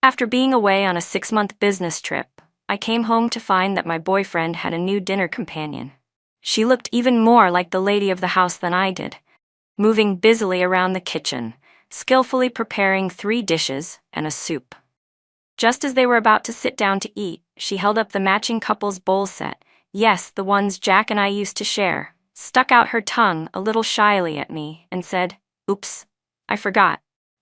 After being away on a 6-month business trip, I came home to find that my boyfriend had a new dinner companion. She looked even more like the lady of the house than I did, moving busily around the kitchen, skillfully preparing 3 dishes and a soup. Just as they were about to sit down to eat, she held up the matching couple's bowl set, yes, the ones Jack and I used to share, stuck out her tongue a little shyly at me, and said, "Oops, I forgot.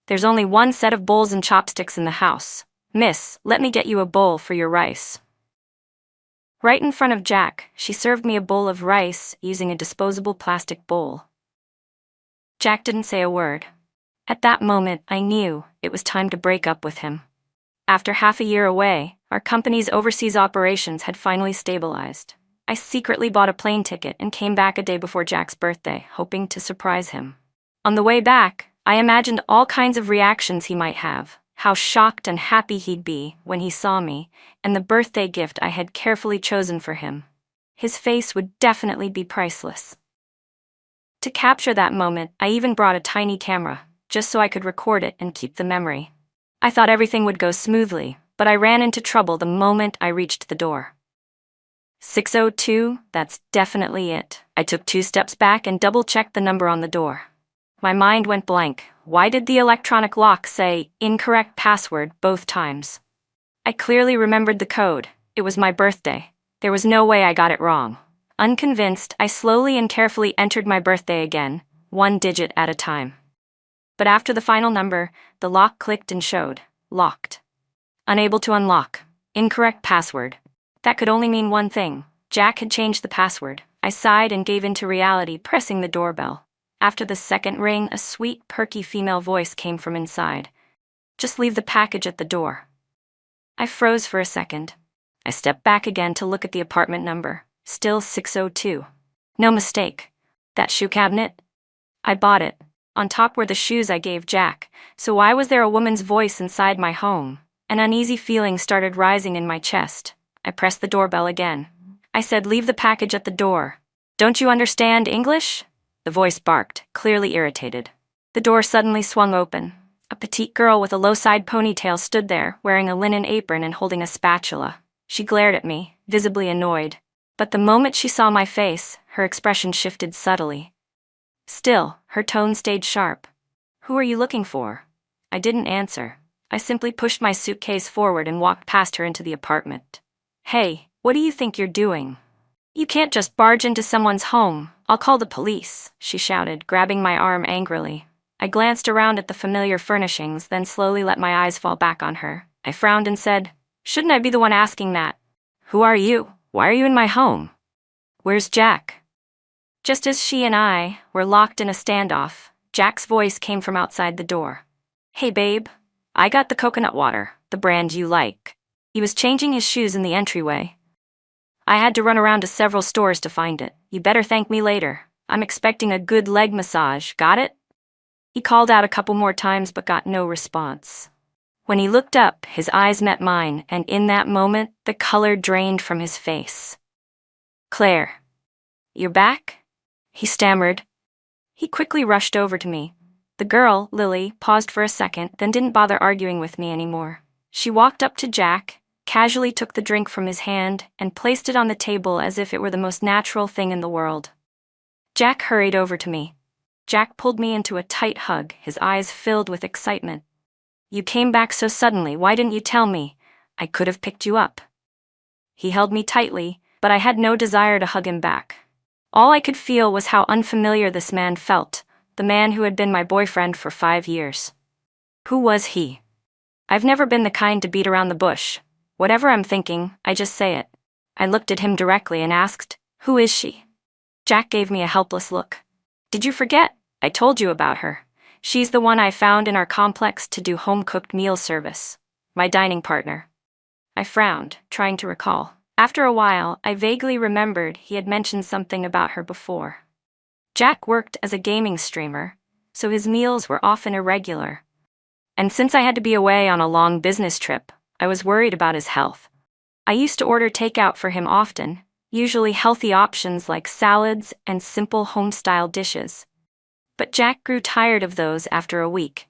There's only one set of bowls and chopsticks in the house. Miss, let me get you a bowl for your rice." Right in front of Jack, she served me a bowl of rice using a disposable plastic bowl. Jack didn't say a word. At that moment, I knew it was time to break up with him. After half a year away, our company's overseas operations had finally stabilized. I secretly bought a plane ticket and came back a day before Jack's birthday, hoping to surprise him. On the way back, I imagined all kinds of reactions he might have, how shocked and happy he'd be when he saw me, and the birthday gift I had carefully chosen for him. His face would definitely be priceless. To capture that moment, I even brought a tiny camera, just so I could record it and keep the memory. I thought everything would go smoothly, but I ran into trouble the moment I reached the door. 602, that's definitely it. I took 2 steps back and double-checked the number on the door. My mind went blank. Why did the electronic lock say incorrect password both times? I clearly remembered the code. It was my birthday. There was no way I got it wrong. Unconvinced, I slowly and carefully entered my birthday again, 1 digit at a time. But after the final number, the lock clicked and showed, locked. Unable to unlock. Incorrect password. That could only mean one thing. Jack had changed the password. I sighed and gave in to reality, pressing the doorbell. After the second ring, a sweet, perky female voice came from inside. "Just leave the package at the door." I froze for a second. I stepped back again to look at the apartment number. Still 602. No mistake. That shoe cabinet? I bought it. On top were the shoes I gave Jack, so why was there a woman's voice inside my home? An uneasy feeling started rising in my chest. I pressed the doorbell again. I said, "Leave the package at the door." "Don't you understand English?" The voice barked, clearly irritated. The door suddenly swung open. A petite girl with a low-side ponytail stood there, wearing a linen apron and holding a spatula. She glared at me, visibly annoyed. But the moment she saw my face, her expression shifted subtly. Still, her tone stayed sharp. "Who are you looking for?" I didn't answer. I simply pushed my suitcase forward and walked past her into the apartment. "Hey, what do you think you're doing? You can't just barge into someone's home. I'll call the police," she shouted, grabbing my arm angrily. I glanced around at the familiar furnishings, then slowly let my eyes fall back on her. I frowned and said, "Shouldn't I be the one asking that? Who are you? Why are you in my home? Where's Jack?" Just as she and I were locked in a standoff, Jack's voice came from outside the door. "Hey babe, I got the coconut water, the brand you like." He was changing his shoes in the entryway. "I had to run around to several stores to find it. You better thank me later. I'm expecting a good leg massage, got it?" He called out a couple more times but got no response. When he looked up, his eyes met mine, and in that moment, the color drained from his face. "Claire, you're back?" he stammered. He quickly rushed over to me. The girl, Lily, paused for a second, then didn't bother arguing with me anymore. She walked up to Jack, casually took the drink from his hand, and placed it on the table as if it were the most natural thing in the world. Jack hurried over to me. Jack pulled me into a tight hug, his eyes filled with excitement. "You came back so suddenly, why didn't you tell me? I could have picked you up." He held me tightly, but I had no desire to hug him back. All I could feel was how unfamiliar this man felt, the man who had been my boyfriend for 5 years. Who was he? I've never been the kind to beat around the bush. Whatever I'm thinking, I just say it. I looked at him directly and asked, "Who is she?" Jack gave me a helpless look. "Did you forget? I told you about her. She's the one I found in our complex to do home-cooked meal service. My dining partner." I frowned, trying to recall. After a while, I vaguely remembered he had mentioned something about her before. Jack worked as a gaming streamer, so his meals were often irregular. And since I had to be away on a long business trip, I was worried about his health. I used to order takeout for him often, usually healthy options like salads and simple home-style dishes. But Jack grew tired of those after a week.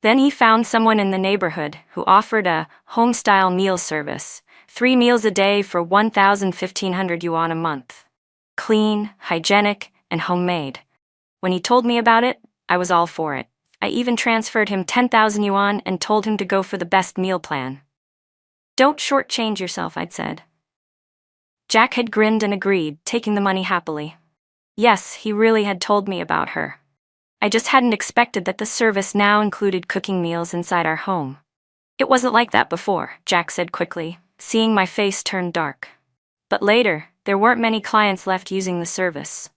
Then he found someone in the neighborhood who offered a home-style meal service, 3 meals a day for 1,500 yuan a month. Clean, hygienic, and homemade. When he told me about it, I was all for it. I even transferred him 10,000 yuan and told him to go for the best meal plan. Don't shortchange yourself, I'd said. Jack had grinned and agreed, taking the money happily. Yes, he really had told me about her. I just hadn't expected that the service now included cooking meals inside our home. It wasn't like that before, Jack said quickly, seeing my face turn dark. But later, there weren't many clients left using the service.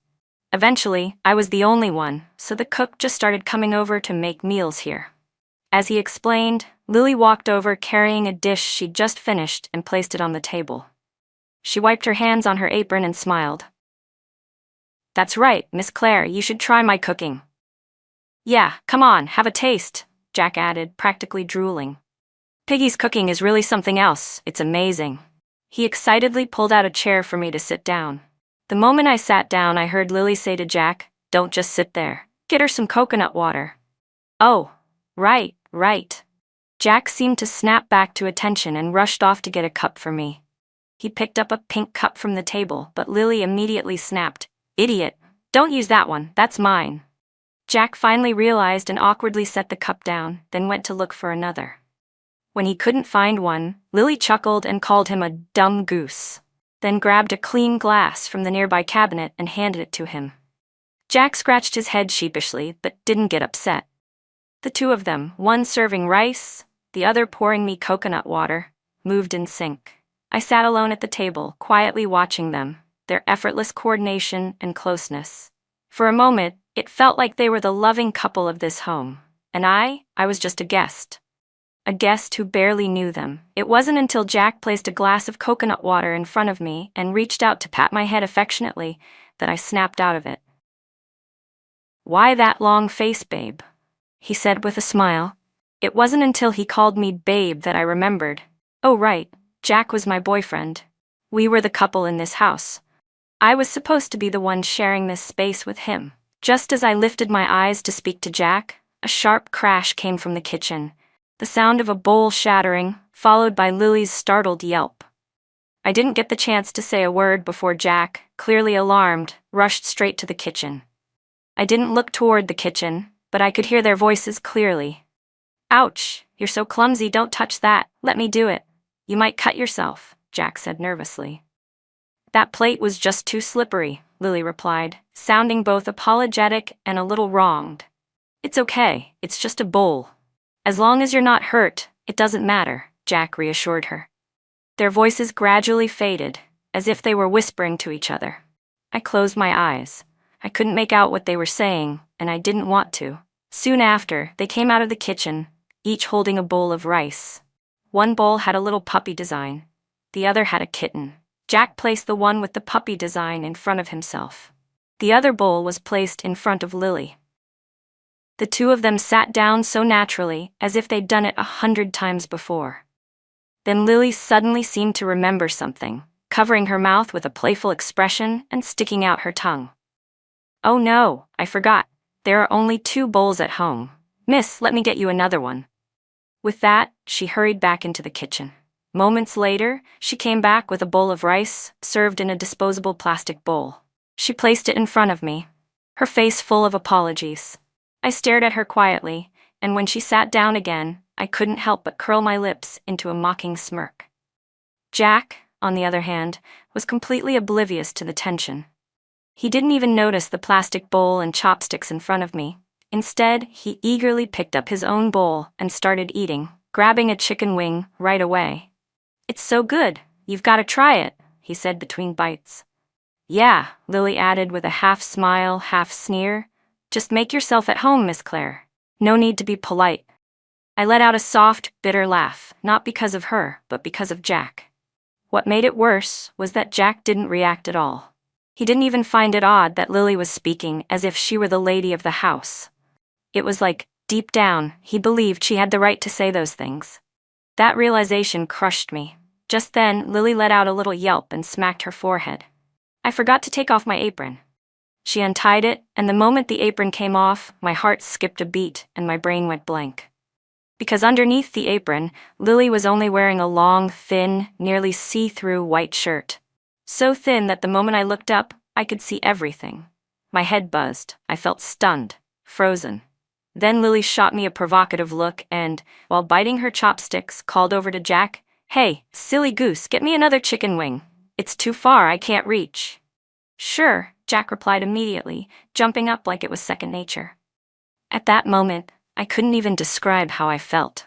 Eventually, I was the only one, so the cook just started coming over to make meals here. As he explained, Lily walked over carrying a dish she'd just finished and placed it on the table. She wiped her hands on her apron and smiled. That's right, Miss Claire, you should try my cooking. Yeah, come on, have a taste, Jack added, practically drooling. Piggy's cooking is really something else, it's amazing. He excitedly pulled out a chair for me to sit down. The moment I sat down, I heard Lily say to Jack, "Don't just sit there. Get her some coconut water." Oh, right. Jack seemed to snap back to attention and rushed off to get a cup for me. He picked up a pink cup from the table, but Lily immediately snapped, "Idiot, don't use that one, that's mine." Jack finally realized and awkwardly set the cup down, then went to look for another. When he couldn't find one, Lily chuckled and called him a dumb goose, then grabbed a clean glass from the nearby cabinet and handed it to him. Jack scratched his head sheepishly but didn't get upset. The two of them, one serving rice, the other pouring me coconut water, moved in sync. I sat alone at the table, quietly watching them, their effortless coordination and closeness. For a moment, it felt like they were the loving couple of this home, and I was just a guest. A guest who barely knew them. It wasn't until Jack placed a glass of coconut water in front of me and reached out to pat my head affectionately that I snapped out of it. "Why that long face, babe?" he said with a smile. It wasn't until he called me babe that I remembered. Oh right, Jack was my boyfriend. We were the couple in this house. I was supposed to be the one sharing this space with him. Just as I lifted my eyes to speak to Jack, a sharp crash came from the kitchen. The sound of a bowl shattering, followed by Lily's startled yelp. I didn't get the chance to say a word before Jack, clearly alarmed, rushed straight to the kitchen. I didn't look toward the kitchen, but I could hear their voices clearly. "Ouch, you're so clumsy, don't touch that, let me do it. You might cut yourself," Jack said nervously. "That plate was just too slippery," Lily replied, sounding both apologetic and a little wronged. "It's okay, it's just a bowl. As long as you're not hurt, it doesn't matter," Jack reassured her. Their voices gradually faded, as if they were whispering to each other. I closed my eyes. I couldn't make out what they were saying, and I didn't want to. Soon after, they came out of the kitchen, each holding a bowl of rice. One bowl had a little puppy design. The other had a kitten. Jack placed the one with the puppy design in front of himself. The other bowl was placed in front of Lily. The two of them sat down so naturally, as if they'd done it 100 times before. Then Lily suddenly seemed to remember something, covering her mouth with a playful expression and sticking out her tongue. "Oh no, I forgot. There are only 2 bowls at home. Miss, let me get you another one." With that, she hurried back into the kitchen. Moments later, she came back with a bowl of rice, served in a disposable plastic bowl. She placed it in front of me, her face full of apologies. I stared at her quietly, and when she sat down again, I couldn't help but curl my lips into a mocking smirk. Jack, on the other hand, was completely oblivious to the tension. He didn't even notice the plastic bowl and chopsticks in front of me. Instead, he eagerly picked up his own bowl and started eating, grabbing a chicken wing right away. "It's so good, you've got to try it," he said between bites. "Yeah," Lily added with a half smile, half sneer. "Just make yourself at home, Miss Claire. No need to be polite." I let out a soft, bitter laugh, not because of her, but because of Jack. What made it worse was that Jack didn't react at all. He didn't even find it odd that Lily was speaking as if she were the lady of the house. It was like, deep down, he believed she had the right to say those things. That realization crushed me. Just then, Lily let out a little yelp and smacked her forehead. I forgot to take off my apron. She untied it, and the moment the apron came off, my heart skipped a beat and my brain went blank. Because underneath the apron, Lily was only wearing a long, thin, nearly see-through white shirt. So thin that the moment I looked up, I could see everything. My head buzzed. I felt stunned, frozen. Then Lily shot me a provocative look and, while biting her chopsticks, called over to Jack, "Hey, silly goose, get me another chicken wing. It's too far, I can't reach." "Sure," Jack replied immediately, jumping up like it was second nature. At that moment, I couldn't even describe how I felt.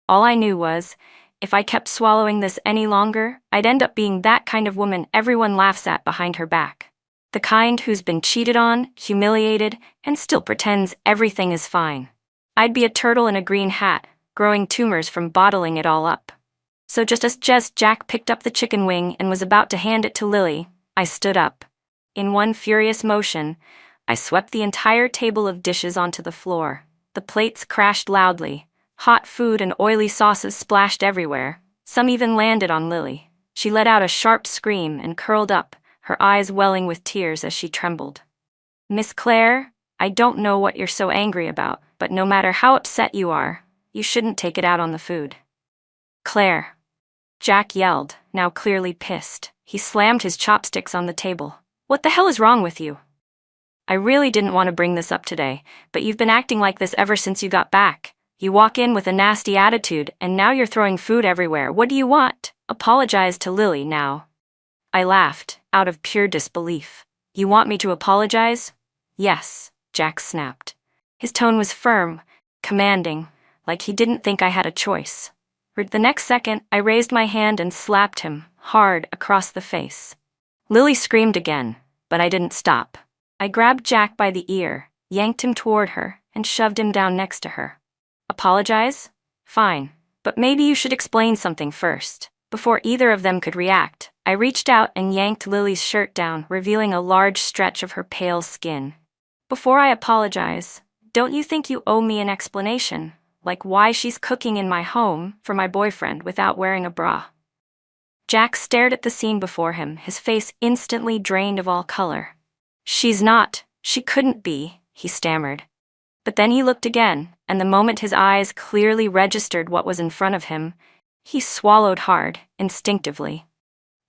All I knew was, if I kept swallowing this any longer, I'd end up being that kind of woman everyone laughs at behind her back. The kind who's been cheated on, humiliated, and still pretends everything is fine. I'd be a turtle in a green hat, growing tumors from bottling it all up. So just as Jack picked up the chicken wing and was about to hand it to Lily, I stood up. In one furious motion, I swept the entire table of dishes onto the floor. The plates crashed loudly. Hot food and oily sauces splashed everywhere. Some even landed on Lily. She let out a sharp scream and curled up, her eyes welling with tears as she trembled. "Miss Claire, I don't know what you're so angry about, but no matter how upset you are, you shouldn't take it out on the food." "Claire," Jack yelled, now clearly pissed. He slammed his chopsticks on the table. "What the hell is wrong with you? I really didn't want to bring this up today, but you've been acting like this ever since you got back. You walk in with a nasty attitude, and now you're throwing food everywhere. What do you want? Apologize to Lily now." I laughed, out of pure disbelief. "You want me to apologize?" "Yes," Jack snapped. His tone was firm, commanding, like he didn't think I had a choice. The next second, I raised my hand and slapped him, hard, across the face. Lily screamed again, but I didn't stop. I grabbed Jack by the ear, yanked him toward her, and shoved him down next to her. "Apologize? Fine, but maybe you should explain something first." Before either of them could react, I reached out and yanked Lily's shirt down, revealing a large stretch of her pale skin. "Before I apologize, don't you think you owe me an explanation, like why she's cooking in my home for my boyfriend without wearing a bra?" Jack stared at the scene before him, his face instantly drained of all color. She couldn't be," he stammered. But then he looked again, and the moment his eyes clearly registered what was in front of him, he swallowed hard, instinctively.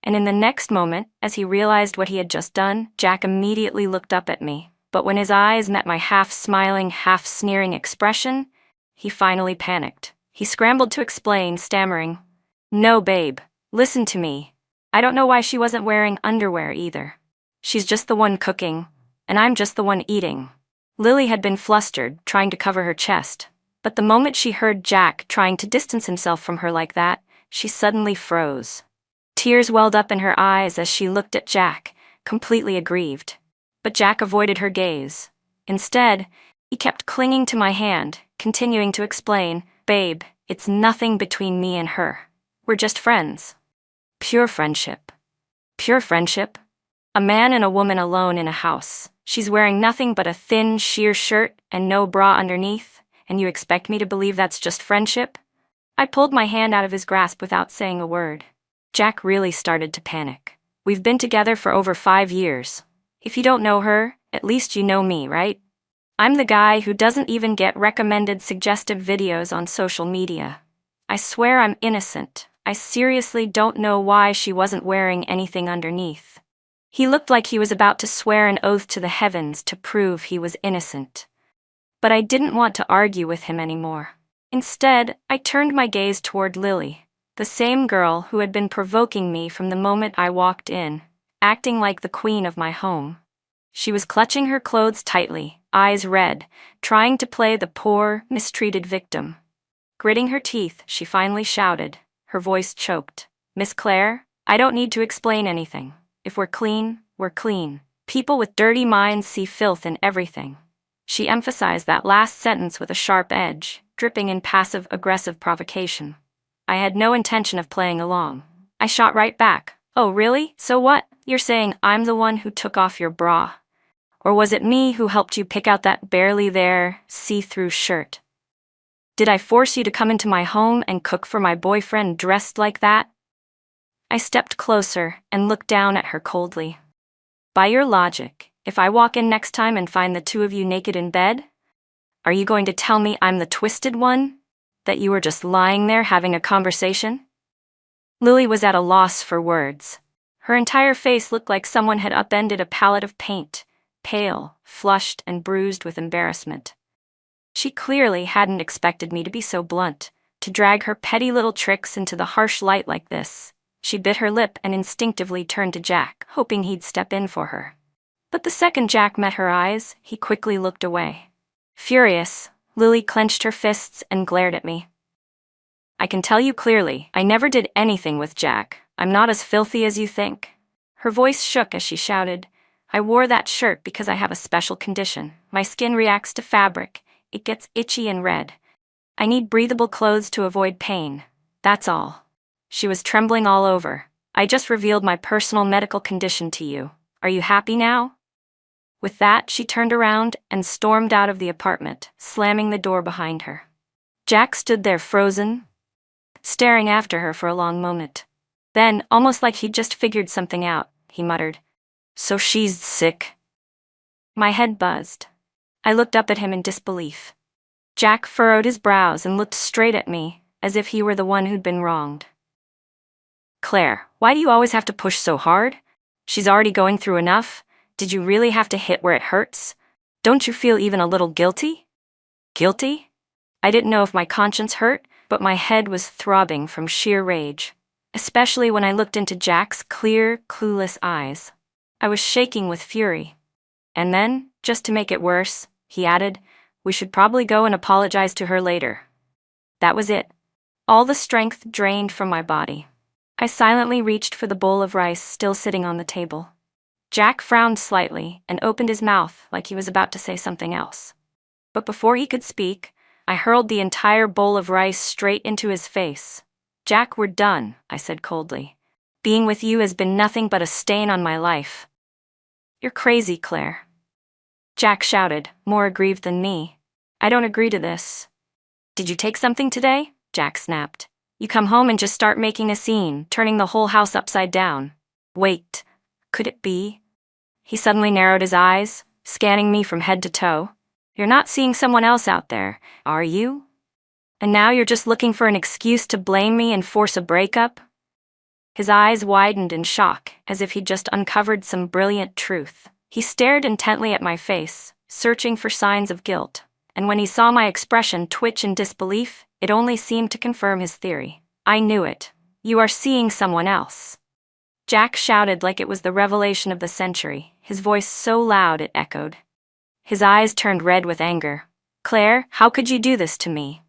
And in the next moment, as he realized what he had just done, Jack immediately looked up at me. But when his eyes met my half-smiling, half-sneering expression, he finally panicked. He scrambled to explain, stammering, "No, babe, listen to me. I don't know why she wasn't wearing underwear either. She's just the one cooking, and I'm just the one eating." Lily had been flustered, trying to cover her chest, but the moment she heard Jack trying to distance himself from her like that, she suddenly froze. Tears welled up in her eyes as she looked at Jack, completely aggrieved. But Jack avoided her gaze. Instead, he kept clinging to my hand, continuing to explain, "Babe, it's nothing between me and her. We're just friends. Pure friendship." Pure friendship? A man and a woman alone in a house. She's wearing nothing but a thin, sheer shirt and no bra underneath, and you expect me to believe that's just friendship? I pulled my hand out of his grasp without saying a word. Jack really started to panic. "We've been together for over 5 years. If you don't know her, at least you know me, right? I'm the guy who doesn't even get recommended suggestive videos on social media. I swear I'm innocent. I seriously don't know why she wasn't wearing anything underneath." He looked like he was about to swear an oath to the heavens to prove he was innocent. But I didn't want to argue with him anymore. Instead, I turned my gaze toward Lily, the same girl who had been provoking me from the moment I walked in, acting like the queen of my home. She was clutching her clothes tightly, eyes red, trying to play the poor, mistreated victim. Gritting her teeth, she finally shouted, her voice choked, "Miss Claire, I don't need to explain anything. If we're clean, we're clean. People with dirty minds see filth in everything." She emphasized that last sentence with a sharp edge, dripping in passive-aggressive provocation. I had no intention of playing along. I shot right back. "Oh, really? So what? You're saying I'm the one who took off your bra? Or was it me who helped you pick out that barely there, see-through shirt? Did I force you to come into my home and cook for my boyfriend dressed like that?" I stepped closer and looked down at her coldly. "By your logic, if I walk in next time and find the two of you naked in bed, are you going to tell me I'm the twisted one?" That you were just lying there having a conversation?" Lily was at a loss for words. Her entire face looked like someone had upended a palette of paint, pale, flushed, and bruised with embarrassment. She clearly hadn't expected me to be so blunt, to drag her petty little tricks into the harsh light like this. She bit her lip and instinctively turned to Jack, hoping he'd step in for her. But the second Jack met her eyes, he quickly looked away. Furious, Lily clenched her fists and glared at me. "I can tell you clearly, I never did anything with Jack. I'm not as filthy as you think." Her voice shook as she shouted, "I wore that shirt because I have a special condition. My skin reacts to fabric. It gets itchy and red. I need breathable clothes to avoid pain. That's all." She was trembling all over. "I just revealed my personal medical condition to you. Are you happy now?" With that, she turned around and stormed out of the apartment, slamming the door behind her. Jack stood there frozen, staring after her for a long moment. Then, almost like he'd just figured something out, he muttered, "So she's sick." My head buzzed. I looked up at him in disbelief. Jack furrowed his brows and looked straight at me, as if he were the one who'd been wronged. "Claire, why do you always have to push so hard? She's already going through enough. Did you really have to hit where it hurts? Don't you feel even a little guilty?" Guilty? I didn't know if my conscience hurt, but my head was throbbing from sheer rage, especially when I looked into Jack's clear, clueless eyes. I was shaking with fury. And then, just to make it worse, he added, "We should probably go and apologize to her later." That was it. All the strength drained from my body. I silently reached for the bowl of rice still sitting on the table. Jack frowned slightly and opened his mouth like he was about to say something else. But before he could speak, I hurled the entire bowl of rice straight into his face. "Jack, we're done," I said coldly. "Being with you has been nothing but a stain on my life." "You're crazy, Claire," Jack shouted, more aggrieved than me. "I don't agree to this." "Did you take something today?" Jack snapped. "You come home and just start making a scene, turning the whole house upside down." Wait, could it be? He suddenly narrowed his eyes, scanning me from head to toe. "You're not seeing someone else out there, are you? And now you're just looking for an excuse to blame me and force a breakup?" His eyes widened in shock, as if he'd just uncovered some brilliant truth. He stared intently at my face, searching for signs of guilt, and when he saw my expression twitch in disbelief, it only seemed to confirm his theory. "I knew it. You are seeing someone else." Jack shouted like it was the revelation of the century, his voice so loud it echoed. His eyes turned red with anger. "Claire, how could you do this to me?"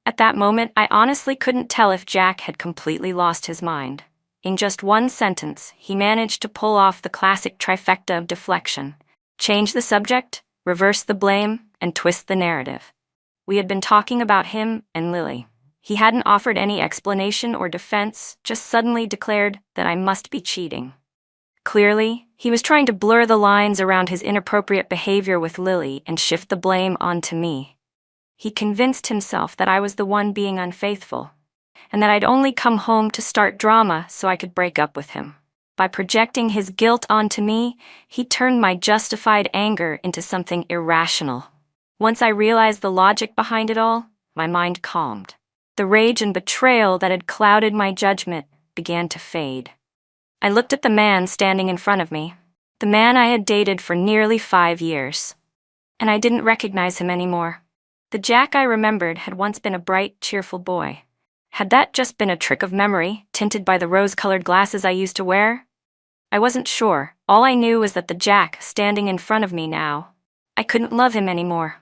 At that moment, I honestly couldn't tell if Jack had completely lost his mind. In just one sentence, he managed to pull off the classic trifecta of deflection: change the subject, reverse the blame, and twist the narrative. We had been talking about him and Lily. He hadn't offered any explanation or defense, just suddenly declared that I must be cheating. Clearly, he was trying to blur the lines around his inappropriate behavior with Lily and shift the blame onto me. He convinced himself that I was the one being unfaithful, and that I'd only come home to start drama so I could break up with him. By projecting his guilt onto me, he turned my justified anger into something irrational. Once I realized the logic behind it all, my mind calmed. The rage and betrayal that had clouded my judgment began to fade. I looked at the man standing in front of me, the man I had dated for nearly 5 years. And I didn't recognize him anymore. The Jack I remembered had once been a bright, cheerful boy. Had that just been a trick of memory, tinted by the rose-colored glasses I used to wear? I wasn't sure. All I knew was that the Jack standing in front of me now, I couldn't love him anymore.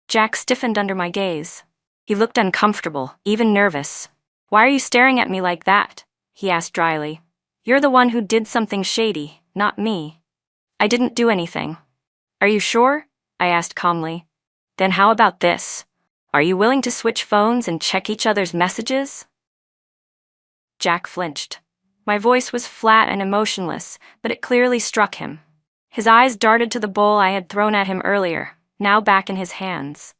Jack stiffened under my gaze. He looked uncomfortable, even nervous. "Why are you staring at me like that?" he asked dryly. "You're the one who did something shady, not me." "I didn't do anything." "Are you sure?" I asked calmly. "Then how about this? Are you willing to switch phones and check each other's messages?" Jack flinched. My voice was flat and emotionless, but it clearly struck him. His eyes darted to the bowl I had thrown at him earlier, now back in his hands.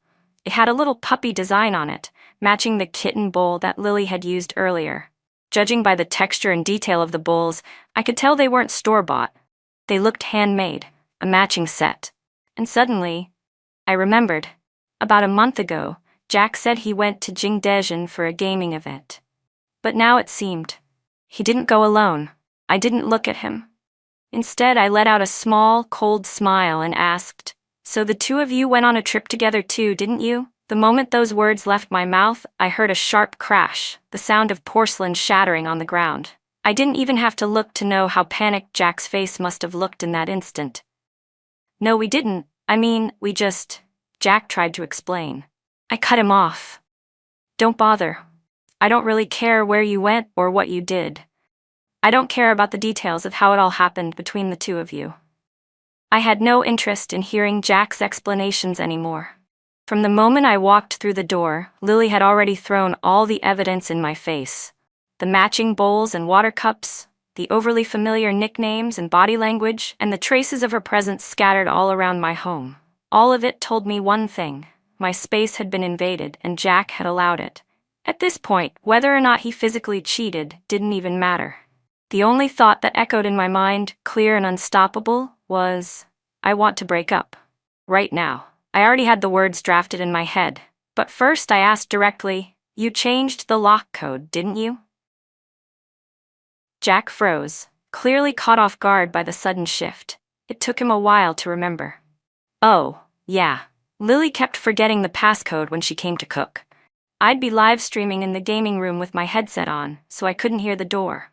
It had a little puppy design on it, matching the kitten bowl that Lily had used earlier. Judging by the texture and detail of the bowls, I could tell they weren't store-bought. They looked handmade, a matching set. And suddenly, I remembered. About a month ago, Jack said he went to Jingdezhen for a gaming event. But now it seemed he didn't go alone. I didn't look at him. Instead, I let out a small, cold smile and asked, "So the two of you went on a trip together too, didn't you?" The moment those words left my mouth, I heard a sharp crash, the sound of porcelain shattering on the ground. I didn't even have to look to know how panicked Jack's face must have looked in that instant. "No, we didn't. I mean, we just..." Jack tried to explain. I cut him off. "Don't bother. I don't really care where you went or what you did. I don't care about the details of how it all happened between the two of you." I had no interest in hearing Jack's explanations anymore. From the moment I walked through the door, Lily had already thrown all the evidence in my face. The matching bowls and water cups, the overly familiar nicknames and body language, and the traces of her presence scattered all around my home. All of it told me one thing: my space had been invaded and Jack had allowed it. At this point, whether or not he physically cheated didn't even matter. The only thought that echoed in my mind, clear and unstoppable, was, I want to break up. Right now. I already had the words drafted in my head, but first I asked directly, "You changed the lock code, didn't you?" Jack froze, clearly caught off guard by the sudden shift. It took him a while to remember. "Oh, yeah. Lily kept forgetting the passcode when she came to cook. I'd be live streaming in the gaming room with my headset on, so I couldn't hear the door.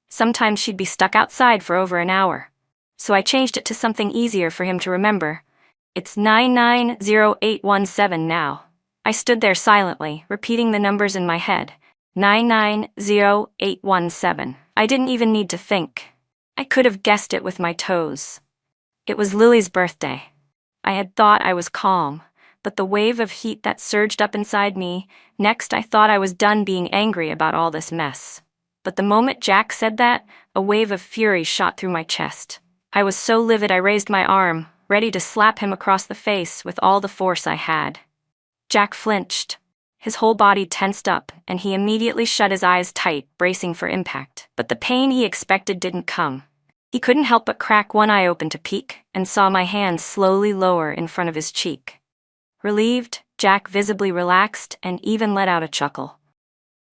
Sometimes she'd be stuck outside for over an hour. So I changed it to something easier for him to remember. It's 990817 now." I stood there silently, repeating the numbers in my head. 990817. I didn't even need to think. I could have guessed it with my toes. It was Lily's birthday. I had thought I was calm, but the wave of heat that surged up inside me, next I thought I was done being angry about all this mess. But the moment Jack said that, a wave of fury shot through my chest. I was so livid I raised my arm, ready to slap him across the face with all the force I had. Jack flinched. His whole body tensed up, and he immediately shut his eyes tight, bracing for impact. But the pain he expected didn't come. He couldn't help but crack one eye open to peek, and saw my hand slowly lower in front of his cheek. Relieved, Jack visibly relaxed and even let out a chuckle.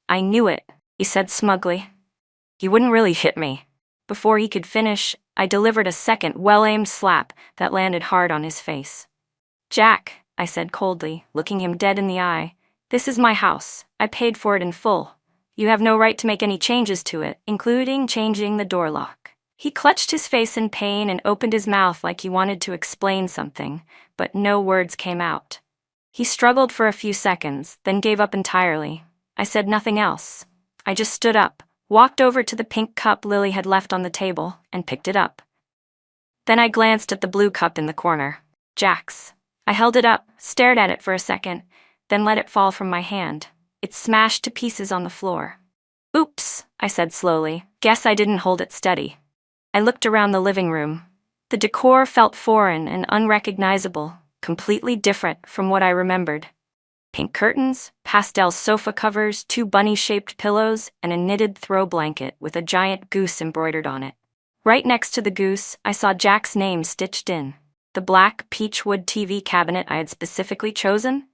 "I knew it," he said smugly. "You wouldn't really hit me." Before he could finish, I delivered a second well-aimed slap that landed hard on his face. "Jack," I said coldly, looking him dead in the eye, "this is my house. I paid for it in full. You have no right to make any changes to it, including changing the door lock." He clutched his face in pain and opened his mouth like he wanted to explain something, but no words came out. He struggled for a few seconds, then gave up entirely. I said nothing else. I just stood up, walked over to the pink cup Lily had left on the table, and picked it up. Then I glanced at the blue cup in the corner. Jack's. I held it up, stared at it for a second, then let it fall from my hand. It smashed to pieces on the floor. "Oops," I said slowly. "Guess I didn't hold it steady." I looked around the living room. The decor felt foreign and unrecognizable, completely different from what I remembered. Pink curtains, pastel sofa covers, 2 bunny-shaped pillows, and a knitted throw blanket with a giant goose embroidered on it. Right next to the goose, I saw Jack's name stitched in. The black peachwood TV cabinet I had specifically chosen?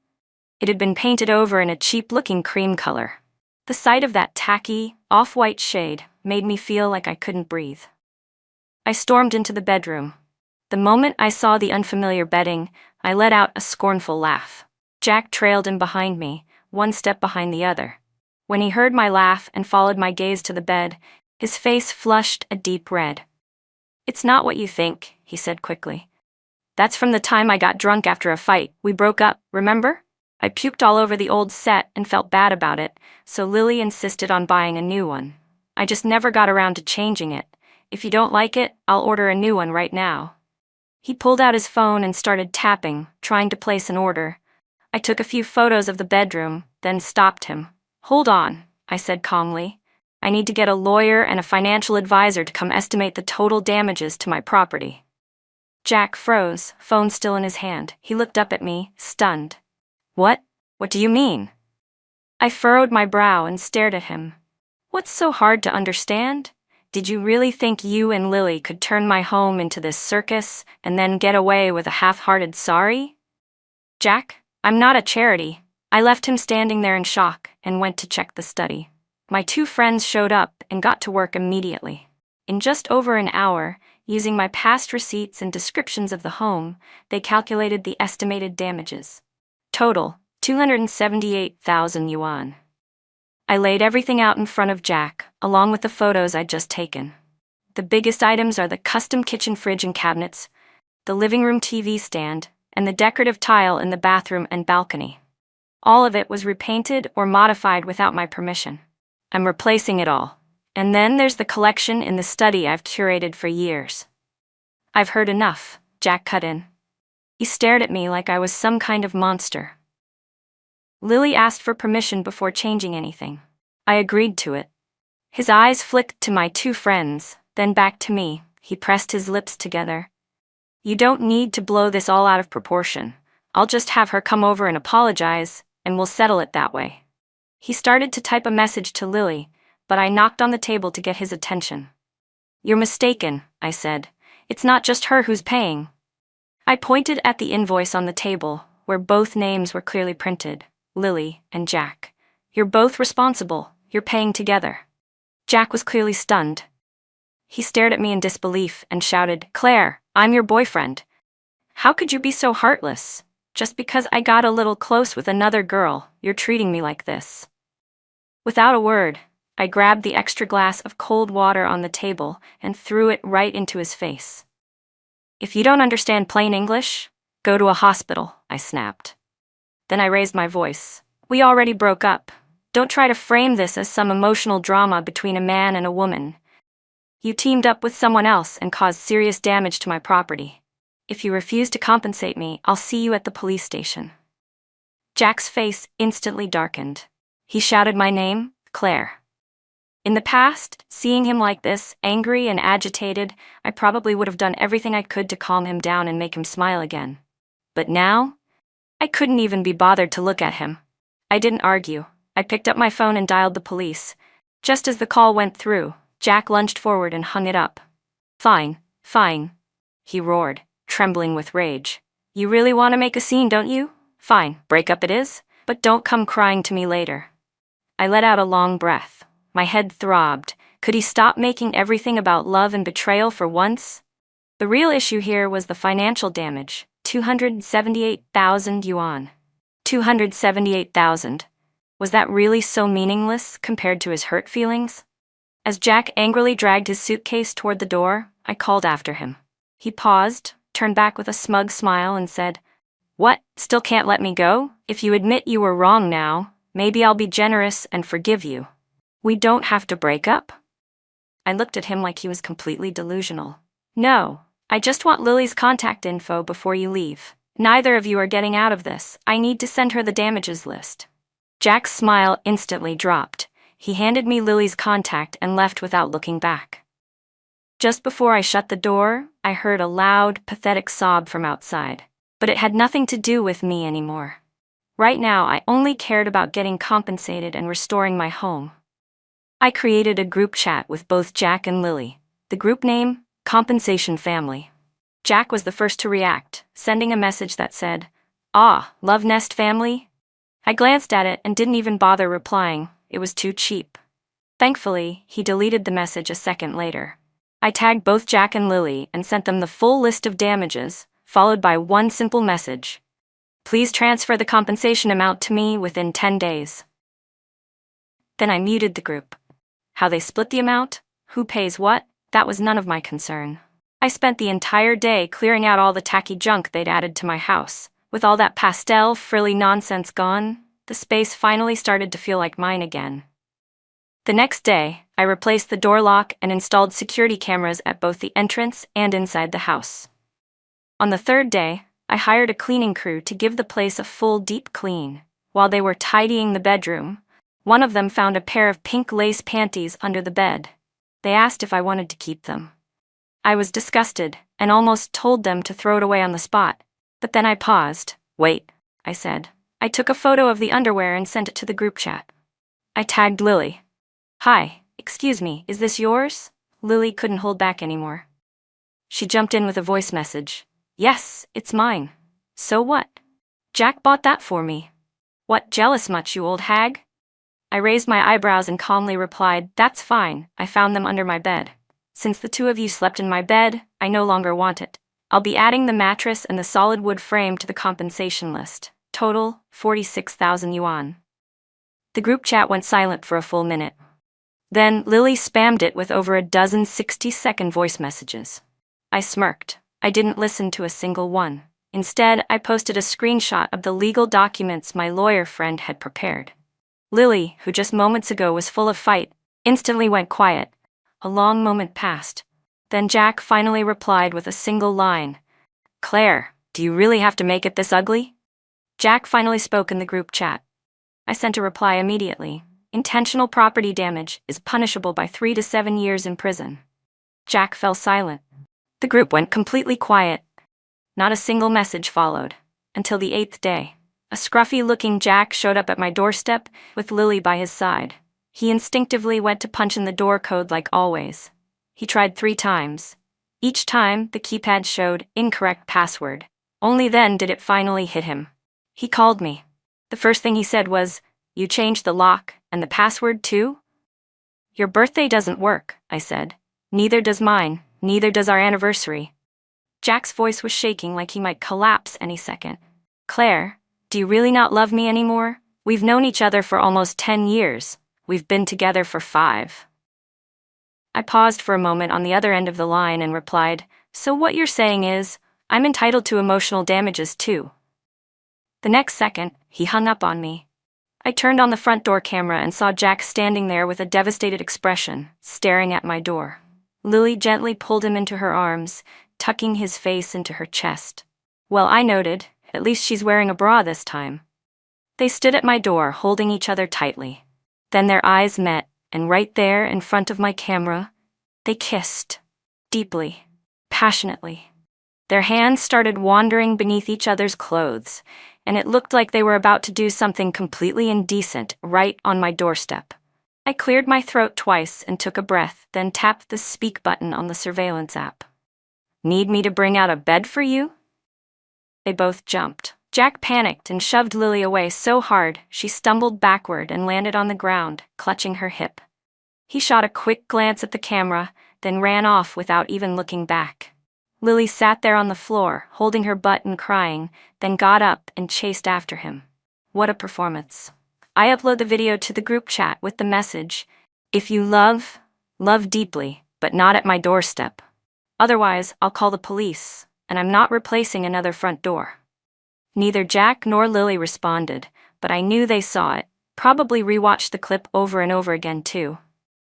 It had been painted over in a cheap-looking cream color. The sight of that tacky, off-white shade made me feel like I couldn't breathe. I stormed into the bedroom. The moment I saw the unfamiliar bedding, I let out a scornful laugh. Jack trailed in behind me, one step behind the other. When he heard my laugh and followed my gaze to the bed, his face flushed a deep red. "It's not what you think," he said quickly. "That's from the time I got drunk after a fight. We broke up, remember? I puked all over the old set and felt bad about it, so Lily insisted on buying a new one. I just never got around to changing it. If you don't like it, I'll order a new one right now." He pulled out his phone and started tapping, trying to place an order. I took a few photos of the bedroom, then stopped him. "Hold on," I said calmly. "I need to get a lawyer and a financial advisor to come estimate the total damages to my property." Jack froze, phone still in his hand. He looked up at me, stunned. "What? What do you mean?" I furrowed my brow and stared at him. "What's so hard to understand? Did you really think you and Lily could turn my home into this circus and then get away with a half-hearted sorry? Jack, I'm not a charity. I left him standing there in shock and went to check the study. My two friends showed up and got to work immediately. In just over an hour, using my past receipts and descriptions of the home, they calculated the estimated damages. Total, 278,000 yuan. I laid everything out in front of Jack, along with the photos I'd just taken. The biggest items are the custom kitchen fridge and cabinets, the living room TV stand, and the decorative tile in the bathroom and balcony. All of it was repainted or modified without my permission. I'm replacing it all. And then there's the collection in the study I've curated for years. I've heard enough, Jack cut in. He stared at me like I was some kind of monster. Lily asked for permission before changing anything. I agreed to it. His eyes flicked to my two friends, then back to me. He pressed his lips together. You don't need to blow this all out of proportion. I'll just have her come over and apologize, and we'll settle it that way. He started to type a message to Lily, but I knocked on the table to get his attention. You're mistaken, I said. It's not just her who's paying. I pointed at the invoice on the table, where both names were clearly printed, Lily and Jack. You're both responsible. You're paying together. Jack was clearly stunned. He stared at me in disbelief and shouted, Claire, I'm your boyfriend. How could you be so heartless? Just because I got a little close with another girl, you're treating me like this. Without a word, I grabbed the extra glass of cold water on the table and threw it right into his face. If you don't understand plain English, go to a hospital, I snapped. Then I raised my voice. We already broke up. Don't try to frame this as some emotional drama between a man and a woman. You teamed up with someone else and caused serious damage to my property. If you refuse to compensate me, I'll see you at the police station. Jack's face instantly darkened. He shouted my name, Claire. In the past, seeing him like this, angry and agitated, I probably would have done everything I could to calm him down and make him smile again. But now, I couldn't even be bothered to look at him. I didn't argue. I picked up my phone and dialed the police. Just as the call went through, Jack lunged forward and hung it up. Fine, he roared, trembling with rage. You really want to make a scene, don't you? Fine, break up it is, but don't come crying to me later. I let out a long breath. My head throbbed. Could he stop making everything about love and betrayal for once? The real issue here was the financial damage, 278,000 yuan. 278,000. Was that really so meaningless compared to his hurt feelings? As Jack angrily dragged his suitcase toward the door, I called after him. He paused, turned back with a smug smile and said, What, still can't let me go? If you admit you were wrong now, maybe I'll be generous and forgive you. We don't have to break up? I looked at him like he was completely delusional. No, I just want Lily's contact info before you leave. Neither of you are getting out of this. I need to send her the damages list. Jack's smile instantly dropped. He handed me Lily's contact and left without looking back. Just before I shut the door, I heard a loud, pathetic sob from outside. But it had nothing to do with me anymore. Right now, I only cared about getting compensated and restoring my home. I created a group chat with both Jack and Lily. The group name, Compensation Family. Jack was the first to react, sending a message that said, Ah, Love Nest Family? I glanced at it and didn't even bother replying. It was too cheap. Thankfully, he deleted the message a second later. I tagged both Jack and Lily and sent them the full list of damages, followed by one simple message. Please transfer the compensation amount to me within 10 days. Then I muted the group. How they split the amount, who pays what, that was none of my concern. I spent the entire day clearing out all the tacky junk they'd added to my house. With all that pastel, frilly nonsense gone, the space finally started to feel like mine again. The next day, I replaced the door lock and installed security cameras at both the entrance and inside the house. On the third day, I hired a cleaning crew to give the place a full deep clean. While they were tidying the bedroom, one of them found a pair of pink lace panties under the bed. They asked if I wanted to keep them. I was disgusted and almost told them to throw it away on the spot, but then I paused. Wait, I said. I took a photo of the underwear and sent it to the group chat. I tagged Lily. Hi, excuse me, is this yours? Lily couldn't hold back anymore. She jumped in with a voice message. Yes, it's mine. So what? Jack bought that for me. What, jealous much, you old hag? I raised my eyebrows and calmly replied, That's fine, I found them under my bed. Since the two of you slept in my bed, I no longer want it. I'll be adding the mattress and the solid wood frame to the compensation list. Total, 46,000 yuan. The group chat went silent for a full minute. Then, Lily spammed it with over a dozen 60-second voice messages. I smirked. I didn't listen to a single one. Instead, I posted a screenshot of the legal documents my lawyer friend had prepared. Lily, who just moments ago was full of fight, instantly went quiet. A long moment passed. Then Jack finally replied with a single line. Claire, do you really have to make it this ugly? Jack finally spoke in the group chat. I sent a reply immediately. Intentional property damage is punishable by 3 to 7 years in prison. Jack fell silent. The group went completely quiet. Not a single message followed. Until the 8th day. A scruffy-looking Jack showed up at my doorstep, with Lily by his side. He instinctively went to punch in the door code like always. He tried 3 times. Each time, the keypad showed incorrect password. Only then did it finally hit him. He called me. The first thing he said was, You changed the lock and the password too? Your birthday doesn't work, I said. Neither does mine, neither does our anniversary. Jack's voice was shaking like he might collapse any second. Claire, do you really not love me anymore? We've known each other for almost 10 years. We've been together for 5. I paused for a moment on the other end of the line and replied, So what you're saying is, I'm entitled to emotional damages too. The next second, he hung up on me. I turned on the front door camera and saw Jack standing there with a devastated expression, staring at my door. Lily gently pulled him into her arms, tucking his face into her chest. Well, I noted, at least she's wearing a bra this time. They stood at my door, holding each other tightly. Then their eyes met, and right there in front of my camera, they kissed. Deeply, passionately. Their hands started wandering beneath each other's clothes, and it looked like they were about to do something completely indecent right on my doorstep. I cleared my throat twice and took a breath, then tapped the speak button on the surveillance app. Need me to bring out a bed for you? They both jumped. Jack panicked and shoved Lily away so hard she stumbled backward and landed on the ground, clutching her hip. He shot a quick glance at the camera, then ran off without even looking back. Lily sat there on the floor, holding her butt and crying, then got up and chased after him. What a performance. I upload the video to the group chat with the message, If you love, love deeply, but not at my doorstep. Otherwise, I'll call the police, and I'm not replacing another front door. Neither Jack nor Lily responded, but I knew they saw it, probably rewatched the clip over and over again too.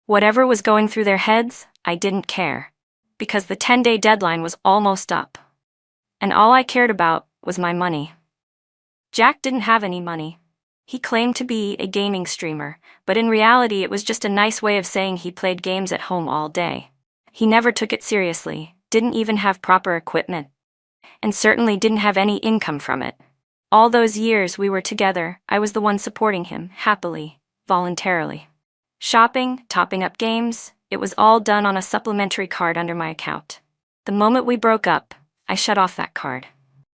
Whatever was going through their heads, I didn't care, because the 10-day deadline was almost up. And all I cared about was my money. Jack didn't have any money. He claimed to be a gaming streamer, but in reality it was just a nice way of saying he played games at home all day. He never took it seriously, didn't even have proper equipment, and certainly didn't have any income from it. All those years we were together, I was the one supporting him, happily, voluntarily. Shopping, topping up games, it was all done on a supplementary card under my account. The moment we broke up, I shut off that card.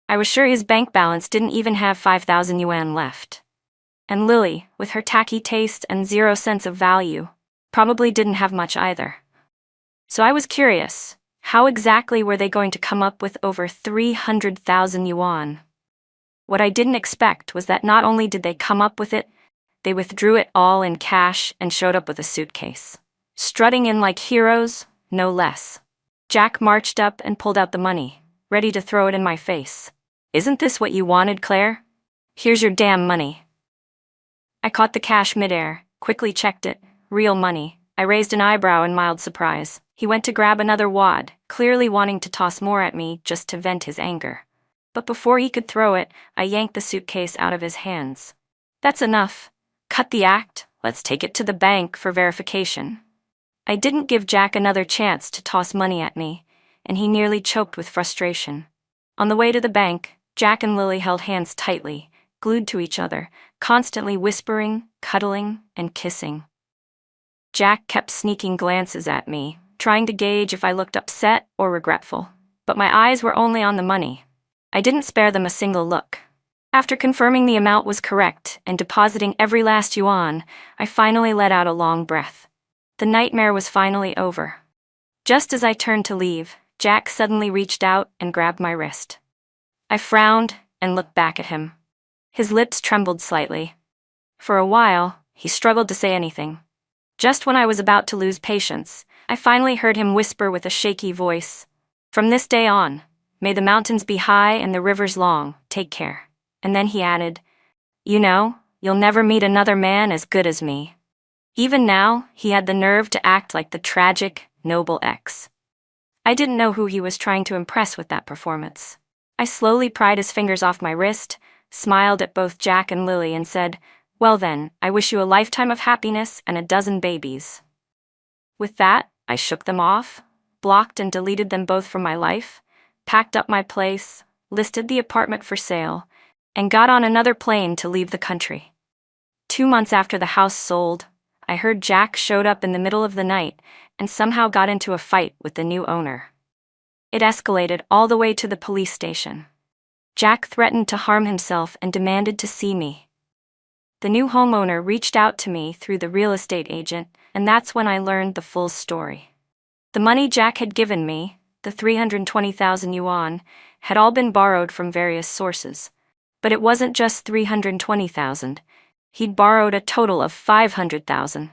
I was sure his bank balance didn't even have 5,000 yuan left. And Lily, with her tacky taste and 0 sense of value, probably didn't have much either. So I was curious, how exactly were they going to come up with over 300,000 yuan? What I didn't expect was that not only did they come up with it, they withdrew it all in cash and showed up with a suitcase. Strutting in like heroes, no less. Jack marched up and pulled out the money, ready to throw it in my face. Isn't this what you wanted, Claire? Here's your damn money. I caught the cash midair, quickly checked it. Real money. I raised an eyebrow in mild surprise. He went to grab another wad, clearly wanting to toss more at me just to vent his anger. But before he could throw it, I yanked the suitcase out of his hands. That's enough. Cut the act. Let's take it to the bank for verification. I didn't give Jack another chance to toss money at me, and he nearly choked with frustration. On the way to the bank, Jack and Lily held hands tightly, glued to each other, constantly whispering, cuddling, and kissing. Jack kept sneaking glances at me, trying to gauge if I looked upset or regretful. But my eyes were only on the money. I didn't spare them a single look. After confirming the amount was correct and depositing every last yuan, I finally let out a long breath. The nightmare was finally over. Just as I turned to leave, Jack suddenly reached out and grabbed my wrist. I frowned and looked back at him. His lips trembled slightly. For a while, he struggled to say anything. Just when I was about to lose patience, I finally heard him whisper with a shaky voice, "From this day on, may the mountains be high and the rivers long, take care." And then he added, "You know, you'll never meet another man as good as me." Even now, he had the nerve to act like the tragic, noble ex. I didn't know who he was trying to impress with that performance. I slowly pried his fingers off my wrist, smiled at both Jack and Lily and said, "Well then, I wish you a lifetime of happiness and a dozen babies." With that, I shook them off, blocked and deleted them both from my life, packed up my place, listed the apartment for sale, and got on another plane to leave the country. 2 months after the house sold, I heard Jack showed up in the middle of the night and somehow got into a fight with the new owner. It escalated all the way to the police station. Jack threatened to harm himself and demanded to see me. The new homeowner reached out to me through the real estate agent, and that's when I learned the full story. The money Jack had given me, the 320,000 yuan, had all been borrowed from various sources. But it wasn't just 320,000. He'd borrowed a total of 500,000.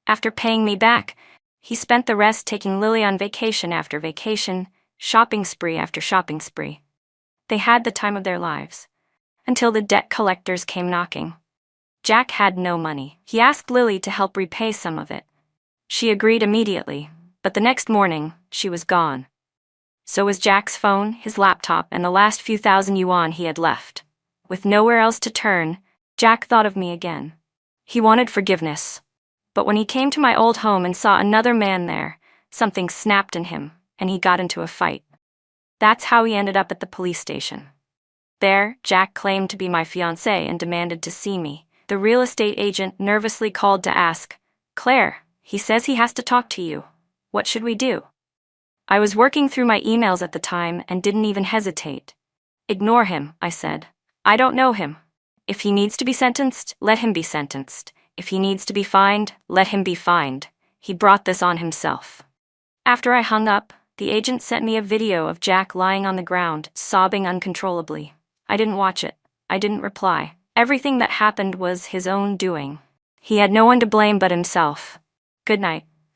After paying me back, he spent the rest taking Lily on vacation after vacation, shopping spree after shopping spree. They had the time of their lives. Until the debt collectors came knocking. Jack had no money. He asked Lily to help repay some of it. She agreed immediately, but the next morning, she was gone. So was Jack's phone, his laptop, and the last few thousand yuan he had left. With nowhere else to turn, Jack thought of me again. He wanted forgiveness. But when he came to my old home and saw another man there, something snapped in him, and he got into a fight. That's how he ended up at the police station. There, Jack claimed to be my fiancé and demanded to see me. The real estate agent nervously called to ask, "Claire, he says he has to talk to you. What should we do?" I was working through my emails at the time and didn't even hesitate. "Ignore him," I said. "I don't know him. If he needs to be sentenced, let him be sentenced. If he needs to be fined, let him be fined. He brought this on himself." After I hung up, the agent sent me a video of Jack lying on the ground, sobbing uncontrollably. I didn't watch it. I didn't reply. Everything that happened was his own doing. He had no one to blame but himself. Good night.